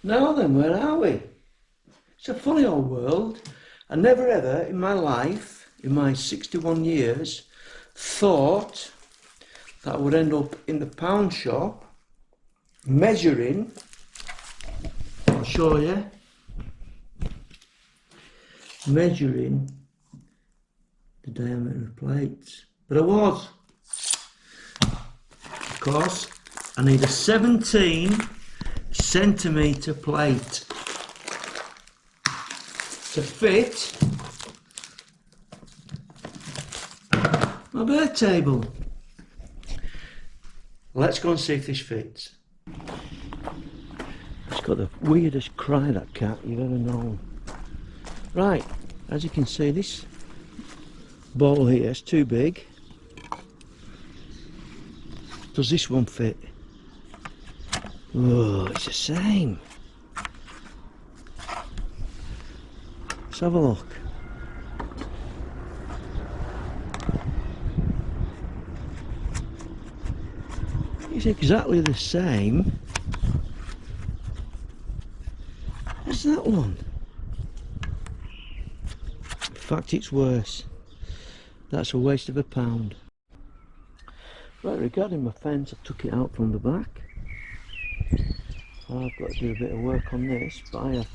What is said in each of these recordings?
Now then, where are we? It's a funny old world. I never ever in my life, in my 61 years, thought that I would end up in the pound shop measuring, I'll show you, measuring the diameter of plates. But I was, because I need a 17cm plate to fit my bird table. Let's go and see if this fits. It's got the weirdest cry, that cat, you've ever known. Right, as you can see, this ball here is too big. Does this one fit? Oh, it's the same. Let's have a look. It's exactly the same as that one. In fact, it's worse. That's a waste of £1. Right, regarding my fence, I took it out from the back. I've got to do a bit of work on this, but I have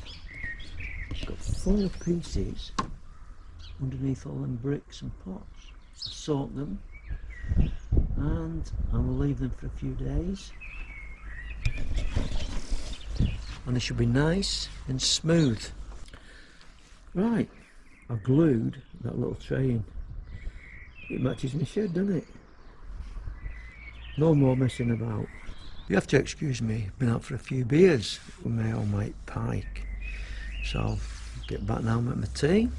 got 4 pieces underneath all them bricks and pots. I sort them and I will leave them for a few days, and they should be nice and smooth. Right, I glued that little tray in. It matches my shed, doesn't it? No more messing about. You have to excuse me, I've been out for a few beers with my old mate Pike, so I'll get back now and make my tea.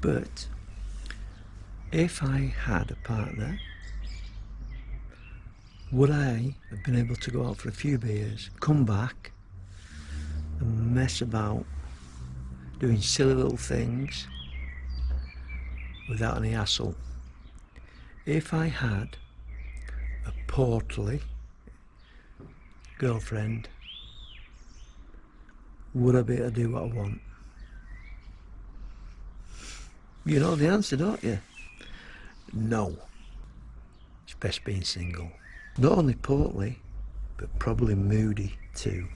But if I had a partner, would I have been able to go out for a few beers, come back and mess about doing silly little things without any hassle? If I had a portly girlfriend, would I be able to do what I want? You know the answer, don't you? No. It's best being single. Not only portly, but probably moody too.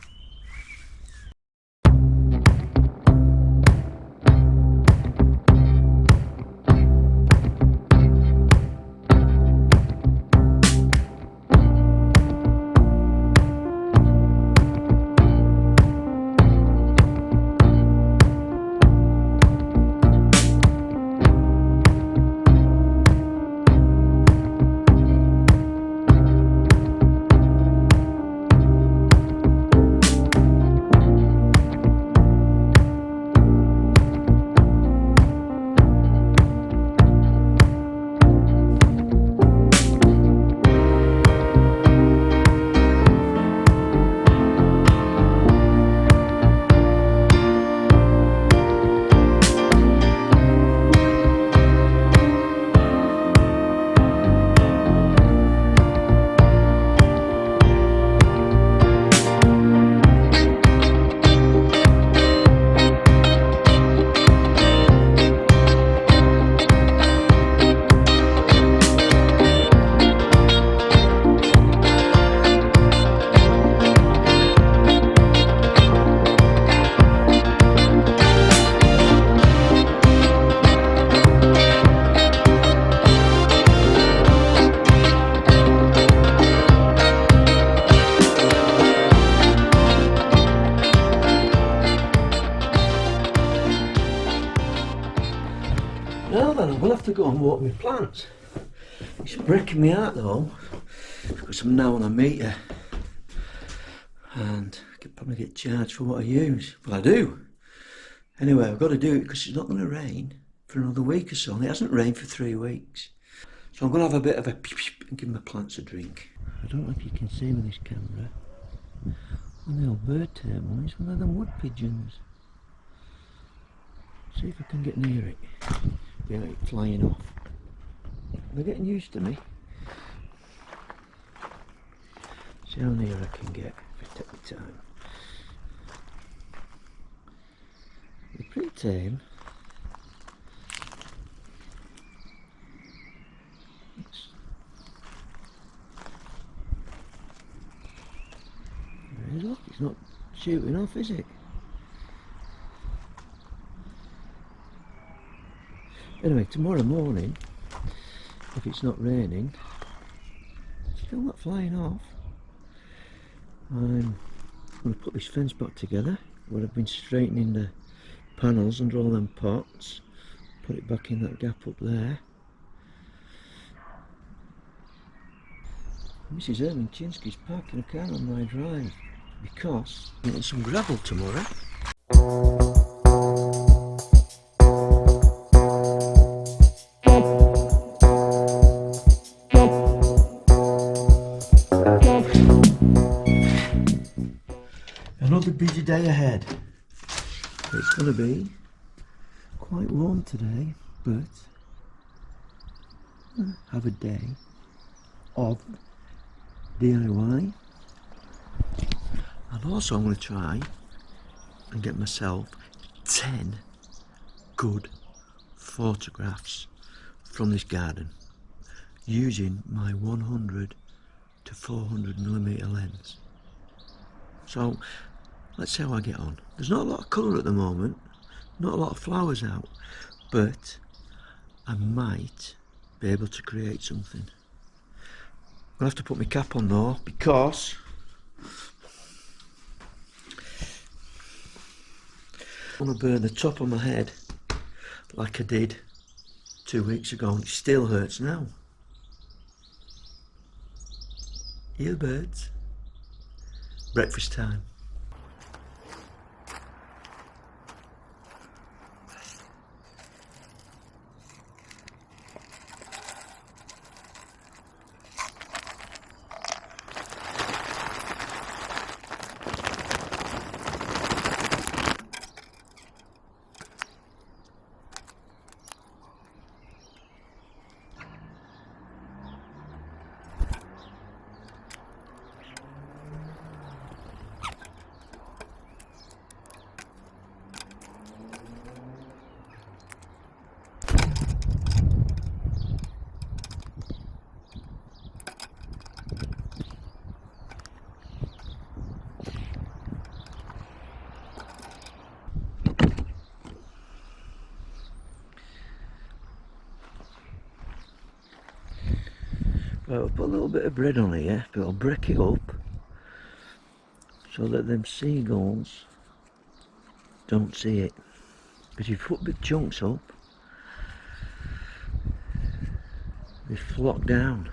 Now then, I'm going to have to go and water my plants. It's breaking me heart though, because I'm now on a meter and I could probably get charged for what I use. Well, I do. Anyway, I've got to do it because it's not going to rain for another week or so, and it hasn't rained for 3 weeks. So I'm going to have a bit of a and give my plants a drink. I don't know if you can see with this camera. On the old bird table, it's one of them wood pigeons. See if I can get near it without it flying off. They're getting used to me. See how near I can get if I take my time. They're pretty tame. Look, it's not shooting off, is it? Anyway, tomorrow morning, if it's not raining, it's still not flying off. I'm going to put this fence back together where I've been straightening the panels under all them pots. Put it back in that gap up there. Mrs. Erminchinsky's parking a car on my drive because I want some gravel tomorrow. Another busy day ahead. It's going to be quite warm today, but have a day of DIY. And also I'm going to try and get myself 10 good photographs from this garden using my 100 to 400mm lens. So let's see how I get on. There's not a lot of colour at the moment, not a lot of flowers out, but I might be able to create something. I'm going to have to put my cap on though, because I want to burn the top of my head like I did 2 weeks ago, and it still hurts now. Earbirds. Breakfast time. Well, I'll put a little bit of bread on here, but I'll break it up so that them seagulls don't see it. Because if you put big chunks up, they flock down.